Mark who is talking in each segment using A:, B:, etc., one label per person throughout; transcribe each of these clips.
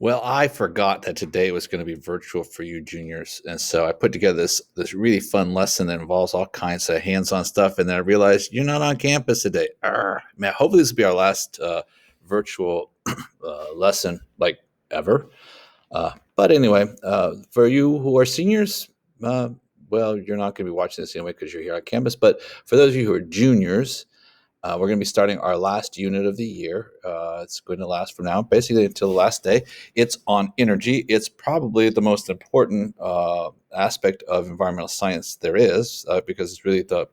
A: Well, I forgot that today was going to be virtual for you juniors, and so I put together this really fun lesson that involves all kinds of hands-on stuff. And then I realized you're not on campus today. Arr, man, hopefully this will be our last virtual lesson, like ever. But anyway, for you who are seniors, uh, well, you're not going to be watching this anyway because you're here on campus. But for those of you who are juniors, we're going to be starting our last unit of the year. It's going to last from now basically until the last day. It's on energy. It's probably the most important aspect of environmental science there is because it's really the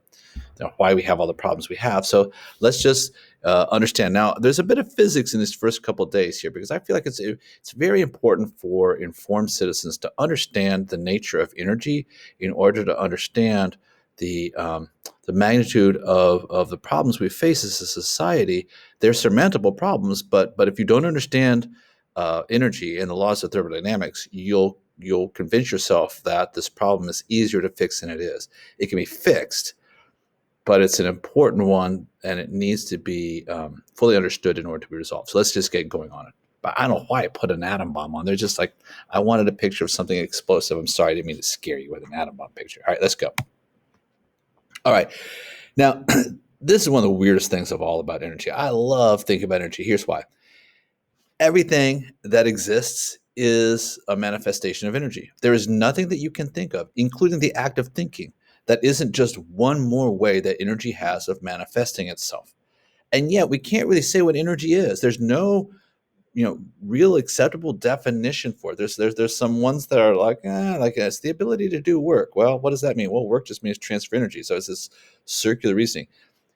A: why we have all the problems we have. So let's just understand. Now, there's a bit of physics in these first couple of days here because I feel like it's very important for informed citizens to understand the nature of energy in order to understand the magnitude of the problems we face as a society. They're surmountable problems, but if you don't understand energy and the laws of thermodynamics, you'll convince yourself that this problem is easier to fix than it is. It can be fixed, but it's an important one, and it needs to be fully understood in order to be resolved. So let's just get going on it. But I don't know why I put an atom bomb on there. Just like I wanted a picture of something explosive. I'm sorry, I didn't mean to scare you with an atom bomb picture. All right, let's go. All right. Now, this is one of the weirdest things of all about energy. I love thinking about energy. Here's why. Everything that exists is a manifestation of energy. There is nothing that you can think of, including the act of thinking, that isn't just one more way that energy has of manifesting itself. And yet we can't really say what energy is. There's no real acceptable definition for it. There's some ones that are like it's the ability to do work. Well, what does that mean? Well, work just means transfer energy. So it's this circular reasoning.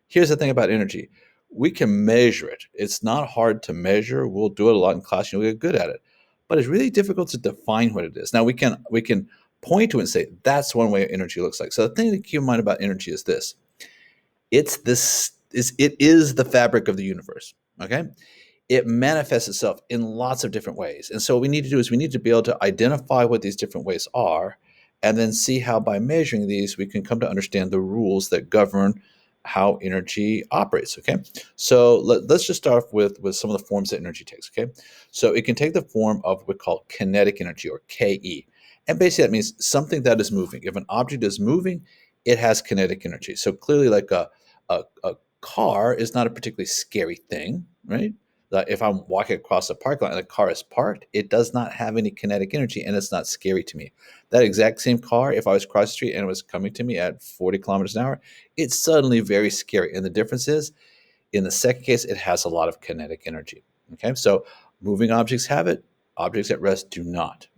A: Here's the thing about energy. We can measure it. It's not hard to measure. We'll do it a lot in class and we'll get good at it. But it's really difficult to define what it is. Now we can point to it and say that's one way energy looks like. So the thing to keep in mind about energy is this. It is the fabric of the universe. Okay? It manifests itself in lots of different ways. And so what we need to do is we need to be able to identify what these different ways are and then see how by measuring these we can come to understand the rules that govern how energy operates. Okay, so let's just start off with some of the forms that energy takes. Okay, so it can take the form of what we call kinetic energy, or Ke. And basically that means something that is moving. If an object is moving, it has kinetic energy. So clearly like a car is not a particularly scary thing, right? If I'm walking across a parking lot and the car is parked, it does not have any kinetic energy and it's not scary to me. That exact same car, if I was across the street and it was coming to me at 40 kilometers an hour, it's suddenly very scary. And the difference is, in the second case, it has a lot of kinetic energy. Okay, so moving objects have it, objects at rest do not.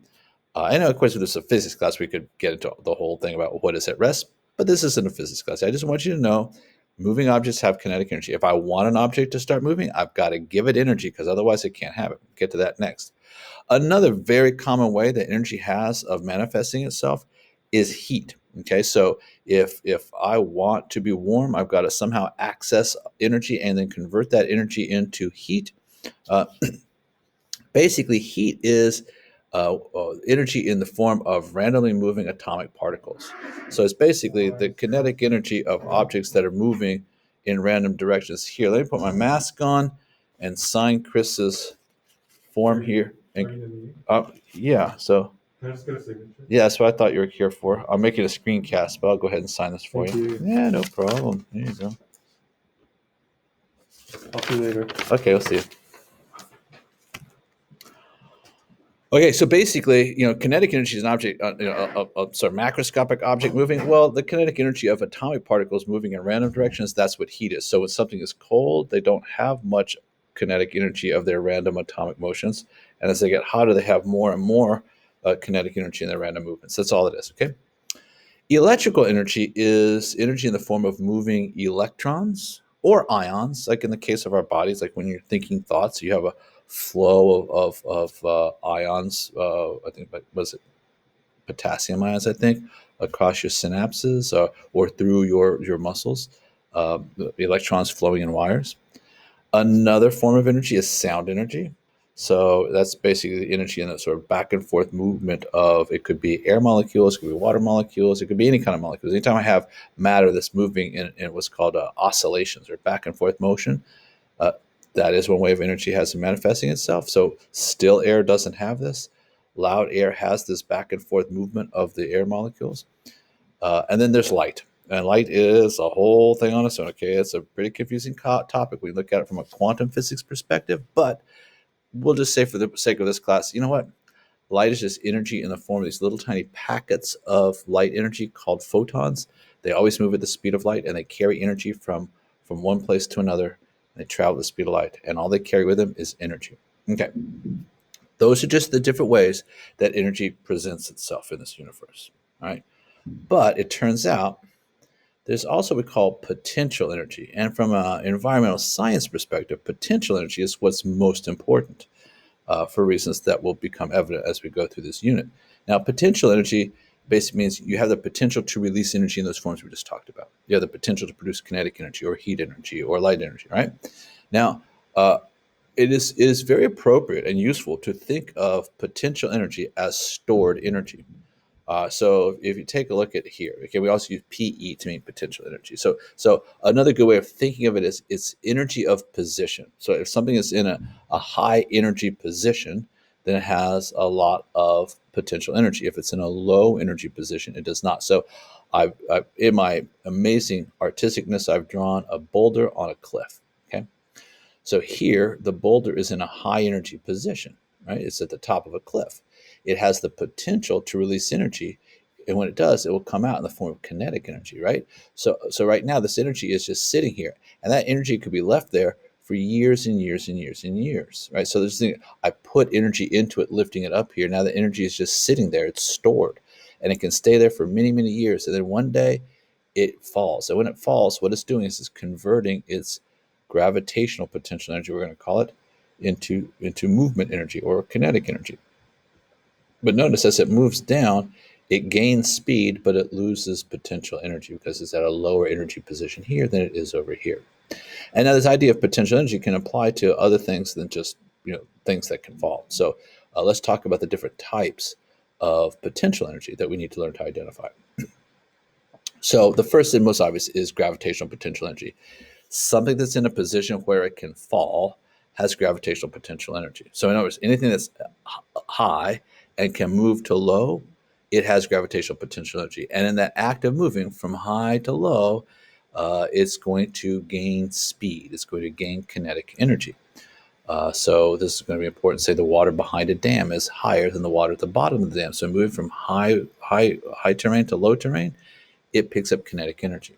A: I know, of course, if this is a physics class, we could get into the whole thing about what is at rest, but this isn't a physics class. I just want you to know moving objects have kinetic energy. If I want an object to start moving, I've got to give it energy because otherwise it can't have it. We'll get to that next. Another very common way that energy has of manifesting itself is heat. Okay, so if I want to be warm, I've got to somehow access energy and then convert that energy into heat. Basically, heat is energy in the form of randomly moving atomic particles. So it's basically the kinetic energy of objects that are moving in random directions. Here, let me put my mask on and sign Chris's form here. And, yeah, so
B: Can I just get a signature?
A: yeah, that's what I thought you were here for. I'm making a screencast, but I'll go ahead and sign this for
B: Thank you.
A: Yeah, no problem. There you go.
B: I'll see you later.
A: Okay, we'll see you. Okay, so basically, kinetic energy is an object, a sort of macroscopic object moving. Well, the kinetic energy of atomic particles moving in random directions, that's what heat is. So when something is cold, they don't have much kinetic energy of their random atomic motions. And as they get hotter, they have more and more kinetic energy in their random movements. That's all it is, okay? Electrical energy is energy in the form of moving electrons or ions, like in the case of our bodies, like when you're thinking thoughts, you have a flow of ions. I think, was it potassium ions? I think across your synapses or through your muscles. The electrons flowing in wires. Another form of energy is sound energy. So that's basically the energy in that sort of back and forth movement of, it could be air molecules, it could be water molecules, it could be any kind of molecules. Anytime I have matter that's moving in what's called oscillations or back and forth motion, That is one way of energy has of manifesting itself. So still air doesn't have this. Loud air has this back and forth movement of the air molecules. And then there's light. And light is a whole thing on its own. Okay, it's a pretty confusing topic. We look at it from a quantum physics perspective, but we'll just say for the sake of this class, you know what? Light is just energy in the form of these little tiny packets of light energy called photons. They always move at the speed of light, and they carry energy from one place to another. And they travel at the speed of light, and all they carry with them is energy. Okay, those are just the different ways that energy presents itself in this universe. All right, but it turns out there's also what we call potential energy, and from an environmental science perspective, potential energy is what's most important. For reasons that will become evident as we go through this unit. Now, potential energy basically means you have the potential to release energy in those forms we just talked about. You have the potential to produce kinetic energy or heat energy or light energy, right? Now, it is very appropriate and useful to think of potential energy as stored energy. So if you take a look at here, okay, we also use PE to mean potential energy. So another good way of thinking of it is it's energy of position. So if something is in a high energy position, then it has a lot of potential energy. If it's in a low energy position, it does not. So in my amazing artisticness, I've drawn a boulder on a cliff. Okay. So here, the boulder is in a high energy position, right? It's at the top of a cliff. It has the potential to release energy. And when it does, it will come out in the form of kinetic energy, right? So right now, this energy is just sitting here. And that energy could be left there for years and years and years and years, right? So there's I put energy into it, lifting it up here. Now the energy is just sitting there. It's stored. And it can stay there for many, many years. And then one day, it falls. And when it falls, what it's doing is it's converting its gravitational potential energy, we're going to call it, into movement energy or kinetic energy. But notice as it moves down, it gains speed, but it loses potential energy because it's at a lower energy position here than it is over here. And now this idea of potential energy can apply to other things than just things that can fall. So let's talk about the different types of potential energy that we need to learn to identify. So the first and most obvious is gravitational potential energy. Something that's in a position where it can fall has gravitational potential energy. So in other words, anything that's high and can move to low, it has gravitational potential energy. And in that act of moving from high to low, it's going to gain speed. It's going to gain kinetic energy. So this is going to be important. Say the water behind a dam is higher than the water at the bottom of the dam. So moving from high terrain to low terrain, it picks up kinetic energy.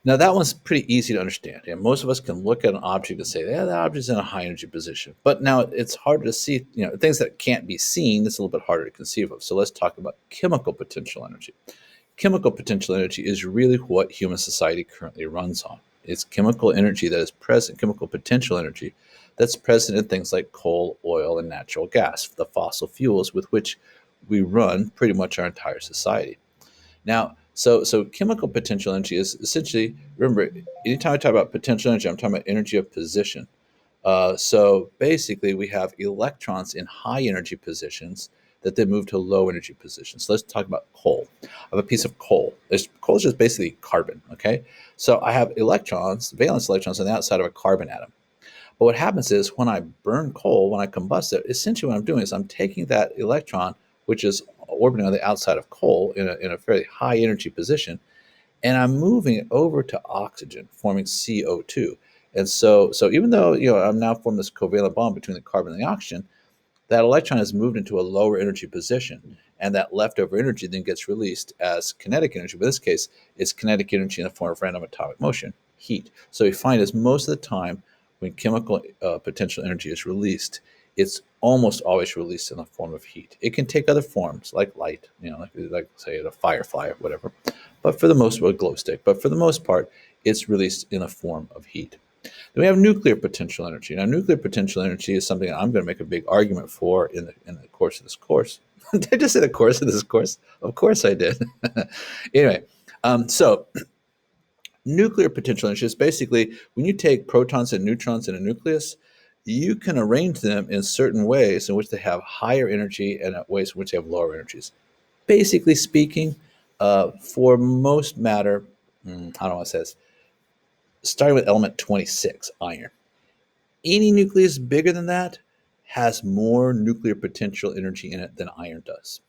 A: Now that one's pretty easy to understand. And most of us can look at an object and say, yeah, that object's in a high energy position. But now it's harder to see, things that can't be seen, it's a little bit harder to conceive of. So let's talk about chemical potential energy. Chemical potential energy is really what human society currently runs on. It's chemical energy that is present, chemical potential energy that's present in things like coal, oil, and natural gas, the fossil fuels with which we run pretty much our entire society. Now, so chemical potential energy is essentially, remember, anytime I talk about potential energy, I'm talking about energy of position. So basically, we have electrons in high energy positions that then move to low energy positions. So let's talk about coal. I have a piece of coal. Coal is just basically carbon, okay? So I have electrons, valence electrons on the outside of a carbon atom. But what happens is when I burn coal, when I combust it, essentially what I'm doing is I'm taking that electron, which is orbiting on the outside of coal in a fairly high energy position, and I'm moving it over to oxygen, forming CO2. And so even though I'm now forming this covalent bond between the carbon and the oxygen, that electron has moved into a lower energy position, and that leftover energy then gets released as kinetic energy. But in this case, it's kinetic energy in the form of random atomic motion, heat. So we find is most of the time when chemical potential energy is released, it's almost always released in the form of heat. It can take other forms like light, like say a firefly or whatever, but for the most part, a glow stick. But for the most part, it's released in the form of heat. Then we have nuclear potential energy. Now, nuclear potential energy is something I'm going to make a big argument for in the course of this course. Did I just say the course of this course? Of course I did. Anyway, so nuclear potential energy is basically when you take protons and neutrons in a nucleus, you can arrange them in certain ways in which they have higher energy and ways in which they have lower energies. Basically speaking, for most matter, I don't want to say this, starting with element 26, iron. Any nucleus bigger than that has more nuclear potential energy in it than iron does.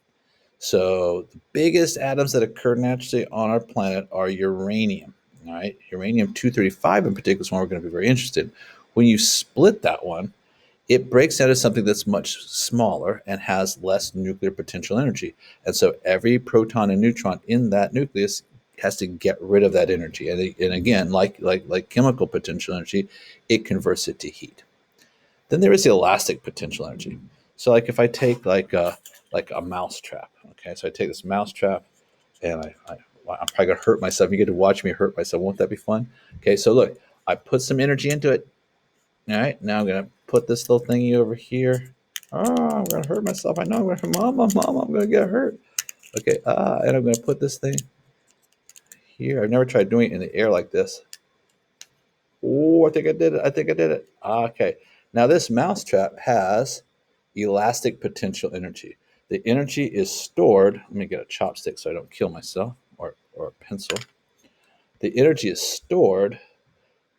A: So the biggest atoms that occur naturally on our planet are uranium. All right, uranium 235 in particular is one we're going to be very interested in. When you split that one, it breaks down to something that's much smaller and has less nuclear potential energy. And so every proton and neutron in that nucleus has to get rid of that energy. And again, like chemical potential energy, it converts it to heat. Then there is the elastic potential energy. So like if I take like a mouse trap, okay, so I take this mouse trap and I'm probably gonna hurt myself. You get to watch me hurt myself. Won't that be fun? Okay, so look, I put some energy into it. All right, now I'm gonna put this little thingy over here. Oh, I'm gonna hurt myself. I know I'm gonna hurt mom, I'm gonna get hurt. Okay, and I'm gonna put this thing here. I've never tried doing it in the air like this. Oh, I think I did it. I think I did it. Okay. Now this mousetrap has elastic potential energy. The energy is stored. Let me get a chopstick so I don't kill myself, or a pencil. The energy is stored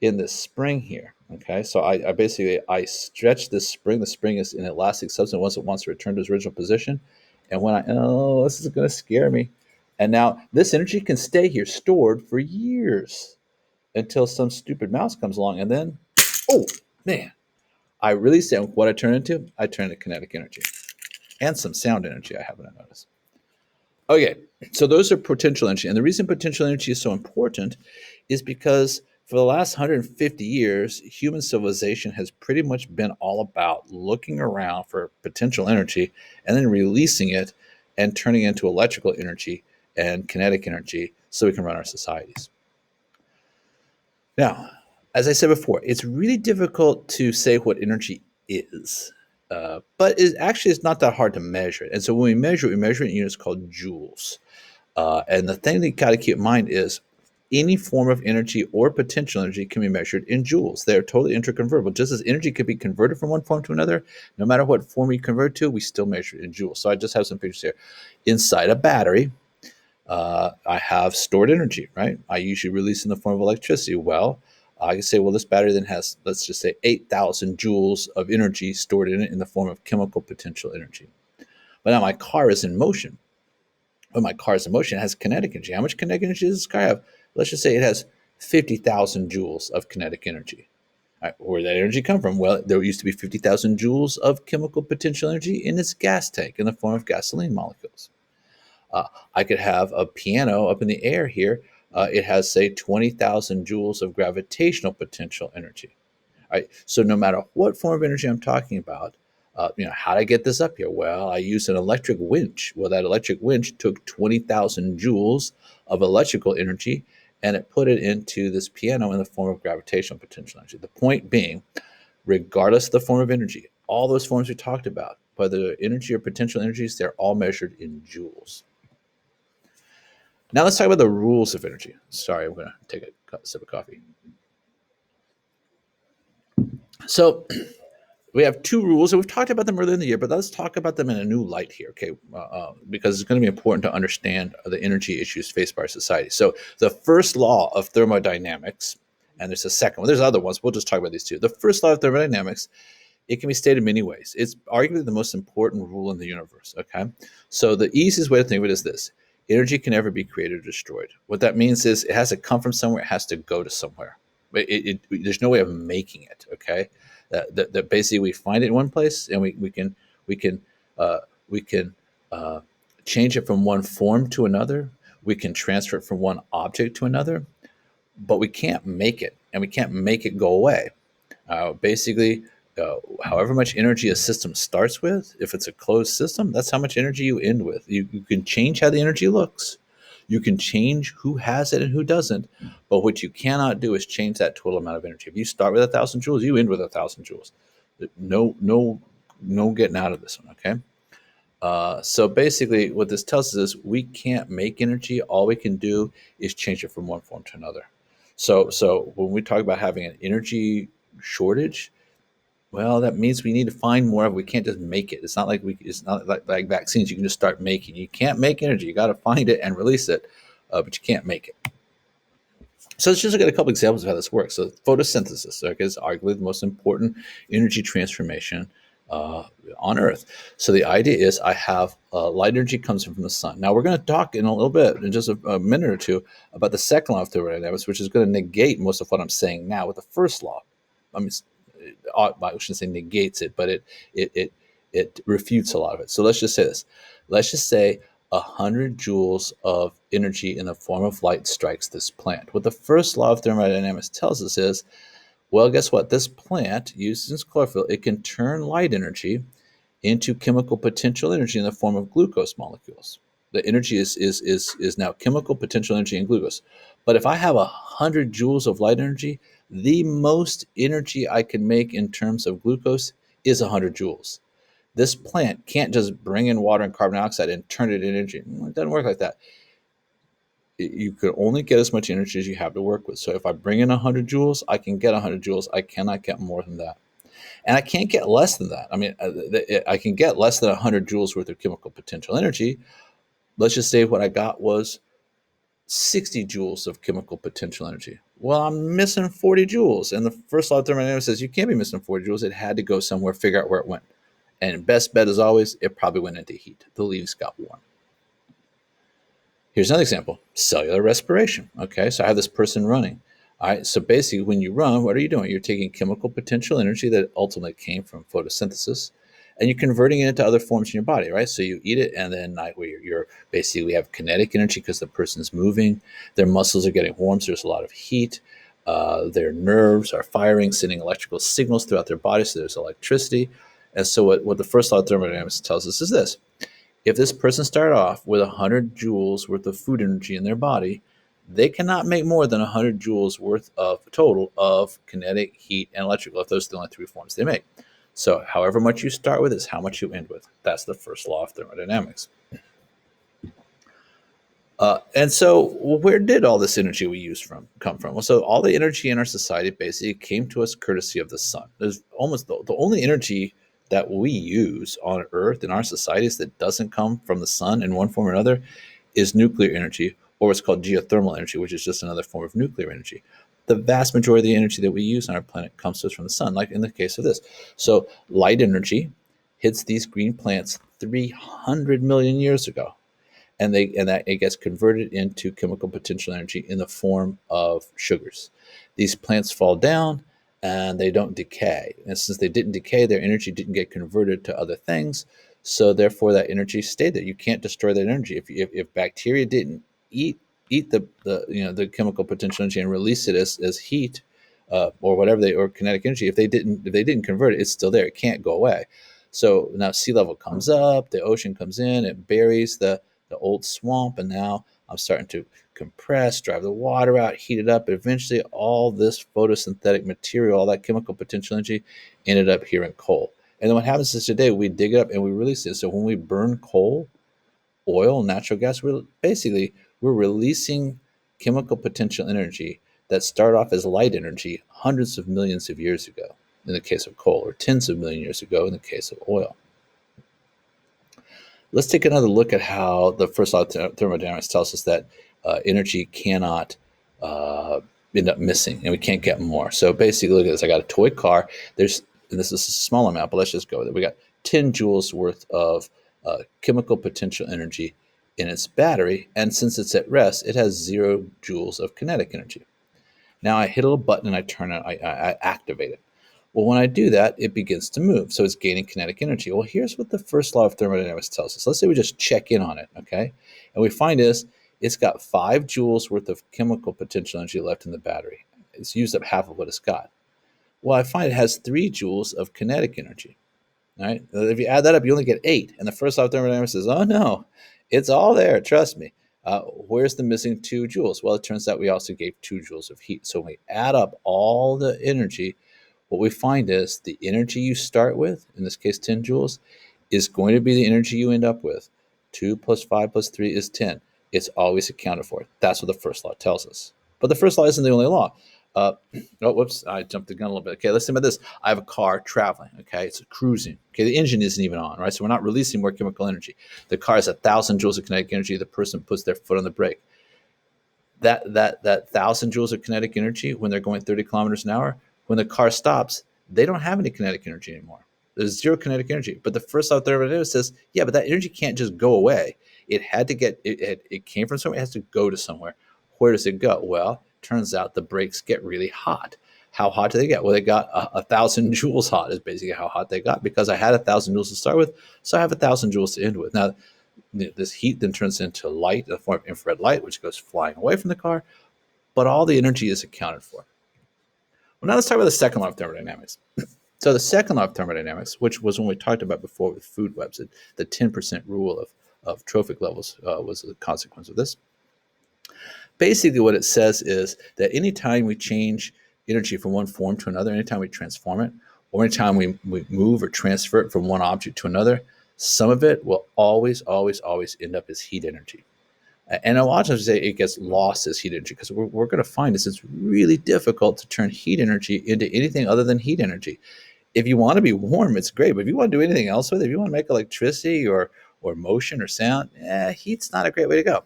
A: in this spring here. Okay, so I basically I stretch this spring. The spring is an elastic substance once it wants to return to its original position. And when this is going to scare me. And now this energy can stay here stored for years until some stupid mouse comes along, and then, oh man, I release it. What I turn into? I turn into kinetic energy and some sound energy. I happen to notice. Okay, so those are potential energy, and the reason potential energy is so important is because for the last 150 years, human civilization has pretty much been all about looking around for potential energy and then releasing it and turning it into electrical energy and kinetic energy so we can run our societies. Now, as I said before, it's really difficult to say what energy is, but it actually is not that hard to measure it. And so when we measure it in units called joules. And the thing that you got to keep in mind is any form of energy or potential energy can be measured in joules. They're totally interconvertible. Just as energy can be converted from one form to another, no matter what form you convert to, we still measure it in joules. So I just have some pictures here. Inside a battery, I have stored energy, right? I usually release in the form of electricity. Well, I can say, well, this battery then has, let's just say, 8,000 joules of energy stored in it in the form of chemical potential energy. But now my car is in motion. When my car is in motion, it has kinetic energy. How much kinetic energy does this car have? Let's just say it has 50,000 joules of kinetic energy. All right, where did that energy come from? Well, there used to be 50,000 joules of chemical potential energy in its gas tank in the form of gasoline molecules. I could have a piano up in the air here. It has, say, 20,000 joules of gravitational potential energy. All right. So no matter what form of energy I'm talking about, how did I get this up here? Well, I used an electric winch. Well, that electric winch took 20,000 joules of electrical energy and it put it into this piano in the form of gravitational potential energy. The point being, regardless of the form of energy, all those forms we talked about, whether energy or potential energies, they're all measured in joules. Now let's talk about the rules of energy. Sorry, I'm going to take a sip of coffee. So we have two rules, and we've talked about them earlier in the year, but let's talk about them in a new light here, okay? Because it's going to be important to understand the energy issues faced by our society. So the first law of thermodynamics, and there's a second one. There's other ones. We'll just talk about these two. The first law of thermodynamics, it can be stated many ways. It's arguably the most important rule in the universe, okay? So the easiest way to think of it is this. Energy can never be created or destroyed. What that means is it has to come from somewhere. It has to go to somewhere. There's no way of making it, okay? That basically we find it in one place and we can change it from one form to another. We can transfer it from one object to another, but we can't make it, and we can't make it go away. Basically, however much energy a system starts with, if it's a closed system, that's how much energy you end with. You can change how the energy looks. You can change who has it and who doesn't, but what you cannot do is change that total amount of energy. If you start with 1,000 joules, you end with 1,000 joules. No getting out of this one, okay? So basically, what this tells us is we can't make energy. All we can do is change it from one form to another. So when we talk about having an energy shortage, well, that means we need to find more of it. We can't just make it. It's not like vaccines. You can just start making. You can't make energy. You got to find it and release it, but you can't make it. So let's just look at a couple examples of how this works. So photosynthesis, okay, is arguably the most important energy transformation uh, on Earth. So the idea is I have light energy comes from the sun. Now we're going to talk in a little bit, in just a minute or two, about the second law of thermodynamics, which is going to negate most of what I'm saying now with the first law. I mean, I shouldn't say negates it, but it it it refutes a lot of it. So let's just say this. Let's just say 100 joules of energy in the form of light strikes this plant. What the first law of thermodynamics tells us is, well, guess what? This plant uses its chlorophyll. It can turn light energy into chemical potential energy in the form of glucose molecules. The energy is now chemical potential energy in glucose. But if I have 100 joules of light energy, the most energy I can make in terms of glucose is 100 joules. This plant can't just bring in water and carbon dioxide and turn it into energy. It doesn't work like that. You could only get as much energy as you have to work with. So if I bring in 100 joules, I can get 100 joules. I cannot get more than that. And I can't get less than that. I mean, I can get less than 100 joules worth of chemical potential energy. Let's just say what I got was 60 joules of chemical potential energy. Well, I'm missing 40 joules. And the first law of thermodynamics says you can't be missing 40 joules. It had to go somewhere, figure out where it went. And best bet, as always, it probably went into heat. The leaves got warm. Here's another example, cellular respiration. Okay, so I have this person running. All right, so basically when you run, what are you doing? You're taking chemical potential energy that ultimately came from photosynthesis, and you're converting it into other forms in your body, right? So you eat it, and then you're basically, we have kinetic energy because the person's moving, their muscles are getting warm, so there's a lot of heat. Their nerves are firing, sending electrical signals throughout their body, so there's electricity. And so what the first law of thermodynamics tells us is this: if this person started off with 100 joules worth of food energy in their body, they cannot make more than 100 joules worth of total of kinetic, heat, and electrical if those are the only three forms they make. So, however much you start with is how much you end with. That's the first law of thermodynamics. And so, well, where did all this energy we use come from? Well, so all the energy in our society basically came to us courtesy of the sun. There's almost the only energy that we use on Earth in our societies that doesn't come from the sun in one form or another is nuclear energy, or what's called geothermal energy, which is just another form of nuclear energy. The vast majority of the energy that we use on our planet comes to us from the sun, like in the case of this. So, light energy hits these green plants 300 million years ago, and that it gets converted into chemical potential energy in the form of sugars. These plants fall down and they don't decay. And since they didn't decay, their energy didn't get converted to other things. So therefore, that energy stayed there. You can't destroy that energy. If bacteria didn't eat the chemical potential energy and release it as heat, or whatever or kinetic energy, if they didn't convert it, it's still there. It can't go away. So now sea level comes up, the ocean comes in, it buries the old swamp, and now I'm starting to compress, drive the water out, heat it up. But eventually, all this photosynthetic material, all that chemical potential energy, ended up here in coal. And then what happens is today we dig it up and we release it. So when we burn coal, oil, natural gas, we're releasing chemical potential energy that started off as light energy hundreds of millions of years ago in the case of coal, or tens of million years ago in the case of oil. Let's take another look at how the first law of thermodynamics tells us that energy cannot uh, end up missing, and we can't get more. So basically, look at this. I got a toy car. And this is a small amount, but let's just go with it. We got 10 joules worth of chemical potential energy in its battery, and since it's at rest, it has 0 joules of kinetic energy. Now I hit a little button and I turn it, I activate it. Well, when I do that, it begins to move. So it's gaining kinetic energy. Well, here's what the first law of thermodynamics tells us. Let's say we just check in on it, okay? And we find it's got 5 joules worth of chemical potential energy left in the battery. It's used up half of what it's got. Well, I find it has 3 joules of kinetic energy. All right. If you add that up, you only get 8. And the first law of thermodynamics says, oh, no, it's all there. Trust me. Where's the missing 2 joules? Well, it turns out we also gave 2 joules of heat. So when we add up all the energy, what we find is the energy you start with, in this case 10 joules, is going to be the energy you end up with. 2 plus 5 plus 3 is 10. It's always accounted for. That's what the first law tells us. But the first law isn't the only law. Uh, oh, whoops, I jumped the gun a little bit. Okay, let's think about this. I have a car traveling, okay? It's cruising. Okay, the engine isn't even on, right? So we're not releasing more chemical energy. The car has 1,000 joules of kinetic energy. The person puts their foot on the brake. That 1,000 joules of kinetic energy when they're going 30 kilometers an hour, when the car stops, they don't have any kinetic energy anymore. There's zero kinetic energy. But the first law of thermodynamics says, yeah, but that energy can't just go away. It had to get it came from somewhere. It has to go to somewhere. Where does it go? Well, turns out the brakes get really hot. How hot do they get? Well, they got 1,000 joules hot is basically how hot they got, because I had 1,000 joules to start with, so I have 1,000 joules to end with. Now, this heat then turns into light in the form of infrared light, which goes flying away from the car, but all the energy is accounted for. Well, now let's talk about the second law of thermodynamics. So the second law of thermodynamics, which was when we talked about before with food webs, the 10% rule of trophic levels was the consequence of this. Basically, what it says is that anytime we change energy from one form to another, anytime we transform it, or anytime we move or transfer it from one object to another, some of it will always end up as heat energy. And a lot of times it gets lost as heat energy, because we're going to find this. It's really difficult to turn heat energy into anything other than heat energy. If you want to be warm, it's great. But if you want to do anything else with it, if you want to make electricity or motion or sound, heat's not a great way to go.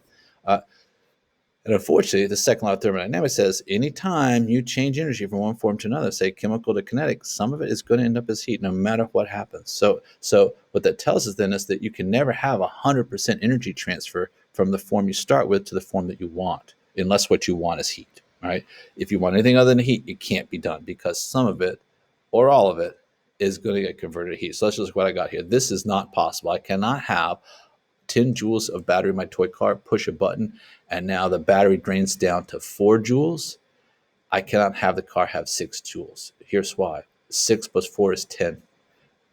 A: And unfortunately, the second law of thermodynamics says anytime you change energy from one form to another, say chemical to kinetic, some of it is going to end up as heat no matter what happens. So what that tells us then is that you can never have 100% energy transfer from the form you start with to the form that you want, unless what you want is heat, right? If you want anything other than heat, it can't be done, because some of it or all of it is going to get converted to heat. So let's just look what I got here. This is not possible. I cannot have 10 joules of battery in my toy car, push a button, and now the battery drains down to 4 joules. I cannot have the car have 6 joules. Here's why. 6 plus 4 is 10.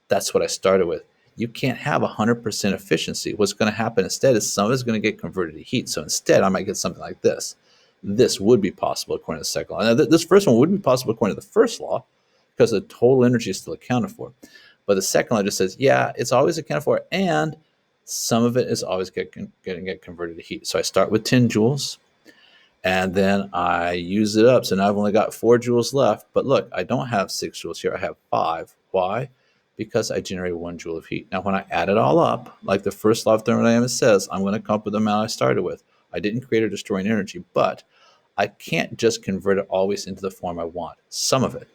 A: That's what I started with. You can't have 100% efficiency. What's going to happen instead is some of it's going to get converted to heat. So instead, I might get something like this. This would be possible according to the second law. Now, this first one would be possible according to the first law, because the total energy is still accounted for. But the second law just says, yeah, it's always accounted for, and some of it is always going to get converted to heat. So I start with 10 joules, and then I use it up. So now I've only got 4 joules left. But look, I don't have 6 joules here. I have 5. Why? Because I generate 1 joule of heat. Now, when I add it all up, like the first law of thermodynamics says, I'm going to come up with the amount I started with. I didn't create or destroy an energy, but I can't just convert it always into the form I want. Some of it.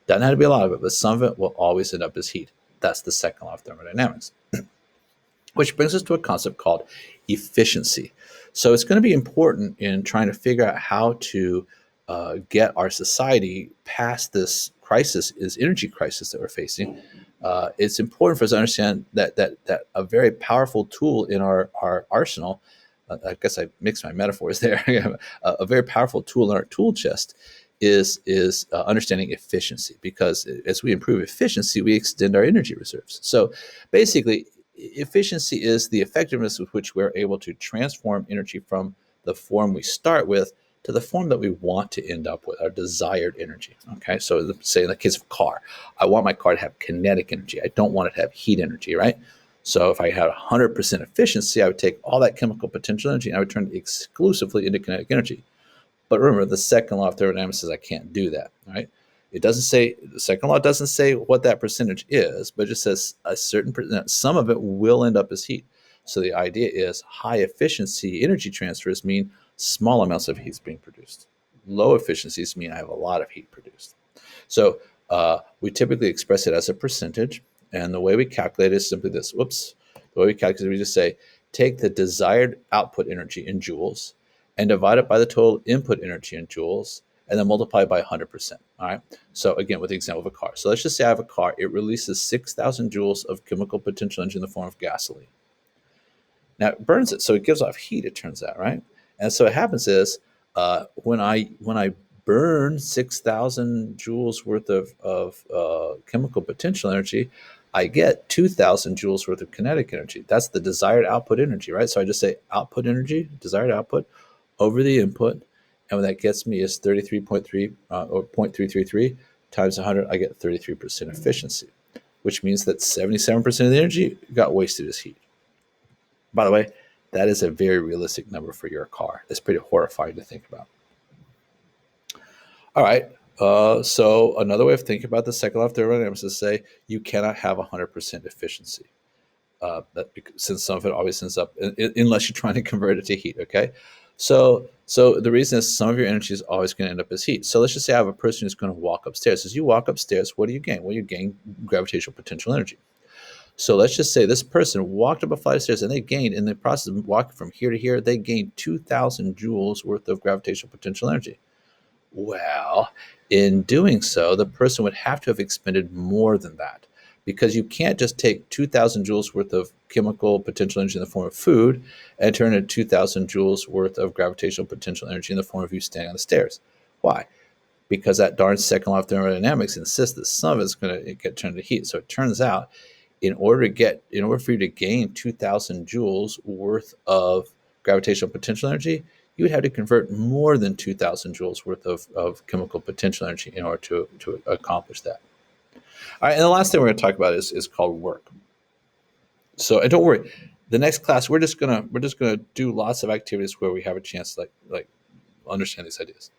A: Doesn't have to be a lot of it, but some of it will always end up as heat. That's the second law of thermodynamics. Which brings us to a concept called efficiency. So it's going to be important in trying to figure out how to get our society past this crisis, this energy crisis that we're facing. It's important for us to understand that a very powerful tool in our arsenal, I guess I mixed my metaphors there, a very powerful tool in our tool chest is understanding efficiency, because as we improve efficiency, we extend our energy reserves. So basically, efficiency is the effectiveness with which we're able to transform energy from the form we start with to the form that we want to end up with, our desired energy. Okay, so say in the case of a car, I want my car to have kinetic energy. I don't want it to have heat energy, right? So if I had 100% efficiency, I would take all that chemical potential energy and I would turn it exclusively into kinetic energy. But remember, the second law of thermodynamics says I can't do that, right? It doesn't say, the second law doesn't say what that percentage is, but it just says a certain percent, some of it will end up as heat. So the idea is high efficiency energy transfers mean small amounts of heat is being produced. Low efficiencies mean I have a lot of heat produced. So we typically express it as a percentage. And the way we calculate it is simply this. Whoops. The way we calculate it, we just say, take the desired output energy in joules and divide it by the total input energy in joules, and then multiply by 100%. All right. So again, with the example of a car. So let's just say I have a car. It releases 6,000 joules of chemical potential energy in the form of gasoline. Now it burns it, so it gives off heat. It turns out, right? And so what happens is when I burn 6,000 joules worth of chemical potential energy, I get 2,000 joules worth of kinetic energy. That's the desired output energy, right? So I just say output energy, desired output, over the input, and what that gets me is 33.3 or 0.333 times 100. I get 33% efficiency, which means that 77% of the energy got wasted as heat. By the way, that is a very realistic number for your car. It's pretty horrifying to think about. All right. So another way of thinking about the second law of thermodynamics is to say you cannot have 100% efficiency, since some of it always ends up, unless you're trying to convert it to heat. Okay. So the reason is some of your energy is always going to end up as heat. So let's just say I have a person who's going to walk upstairs. As you walk upstairs, what do you gain? Well, you gain gravitational potential energy. So let's just say this person walked up a flight of stairs and they gained, in the process of walking from here to here, they gained 2,000 joules worth of gravitational potential energy. Well, in doing so, the person would have to have expended more than that, because you can't just take 2,000 joules worth of chemical potential energy in the form of food and turn it 2,000 joules worth of gravitational potential energy in the form of you standing on the stairs. Why? Because that darn second law of thermodynamics insists that some of it's going to get turned to heat. So it turns out, in order for you to gain 2,000 joules worth of gravitational potential energy, you would have to convert more than 2,000 joules worth of chemical potential energy in order to accomplish that. All right, and the last thing we're going to talk about is called work. So, and don't worry, the next class we're just gonna do lots of activities where we have a chance to like understand these ideas.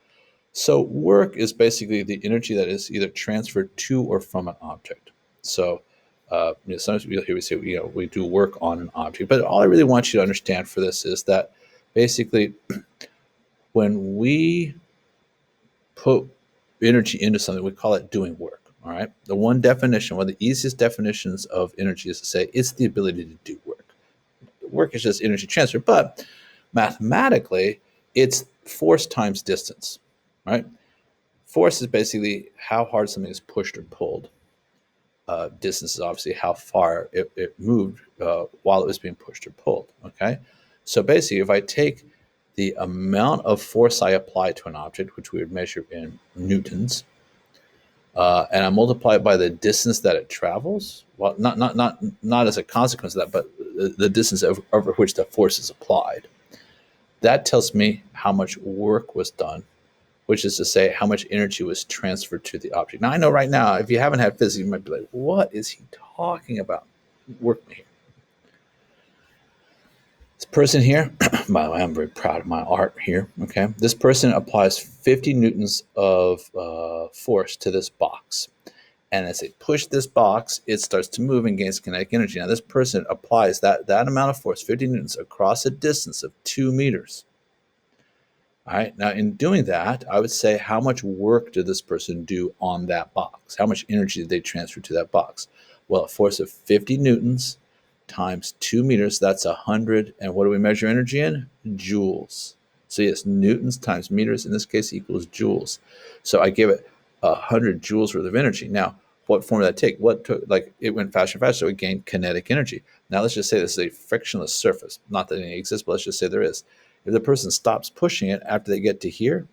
A: So, work is basically the energy that is either transferred to or from an object. So, sometimes we'll hear we say, we do work on an object, but all I really want you to understand for this is that basically, when we put energy into something, we call it doing work. All right. The one of the easiest definitions of energy is to say it's the ability to do work. Work is just energy transfer, but mathematically, it's force times distance. Right. Force is basically how hard something is pushed or pulled. Distance is obviously how far it moved while it was being pushed or pulled. Okay. So basically, if I take the amount of force I apply to an object, which we would measure in newtons, and I multiply it by the distance that it travels. Well, not as a consequence of that, but the distance over which the force is applied. That tells me how much work was done, which is to say how much energy was transferred to the object. Now, I know right now, if you haven't had physics, you might be like, what is he talking about? Work me here. This person here, by the way, I'm very proud of my art here. Okay, this person applies 50 newtons of force to this box, and as they push this box, it starts to move and gains kinetic energy. Now, this person applies that amount of force, 50 newtons, across a distance of 2 meters. All right. Now, in doing that, I would say, how much work did this person do on that box? How much energy did they transfer to that box? Well, a force of 50 newtons times 2 meters, that's 100. And what do we measure energy in? Joules. So yes, newtons times meters in this case equals joules. So I give it 100 joules worth of energy. Now, what form did that take? It went faster and faster, so it gained kinetic energy. Now let's just say this is a frictionless surface. Not that any exists, but let's just say there is. If the person stops pushing it after they get to here,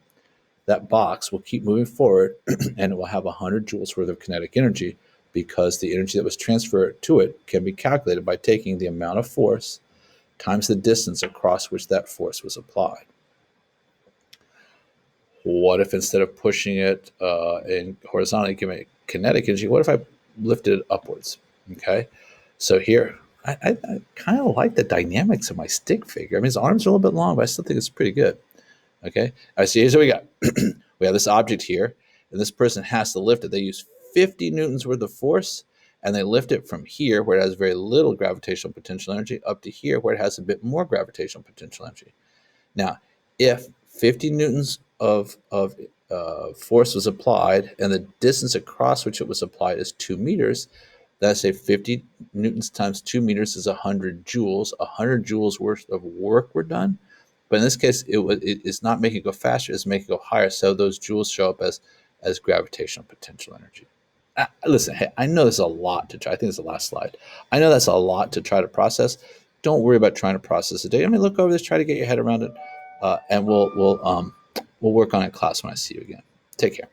A: that box will keep moving forward and it will have 100 joules worth of kinetic energy, because the energy that was transferred to it can be calculated by taking the amount of force times the distance across which that force was applied. What if instead of pushing it in horizontally, giving it kinetic energy, what if I lifted it upwards? Okay, so here, I kind of like the dynamics of my stick figure. I mean, his arms are a little bit long, but I still think it's pretty good. Okay, all right, so here's what we got. We have this object here, and this person has to lift it. They use 50 newtons worth of force, and they lift it from here, where it has very little gravitational potential energy, up to here, where it has a bit more gravitational potential energy. Now, if 50 newtons of force was applied, and the distance across which it was applied is 2 meters, that's a 50 newtons times 2 meters is 100 joules. 100 joules worth of work were done. But in this case, it's not making it go faster, it's making it go higher. So those joules show up as gravitational potential energy. Listen, hey, I know there's a lot to try. I think it's the last slide. I know that's a lot to try to process. Don't worry about trying to process it. I mean, look over this, try to get your head around it, and we'll work on it in class when I see you again. Take care.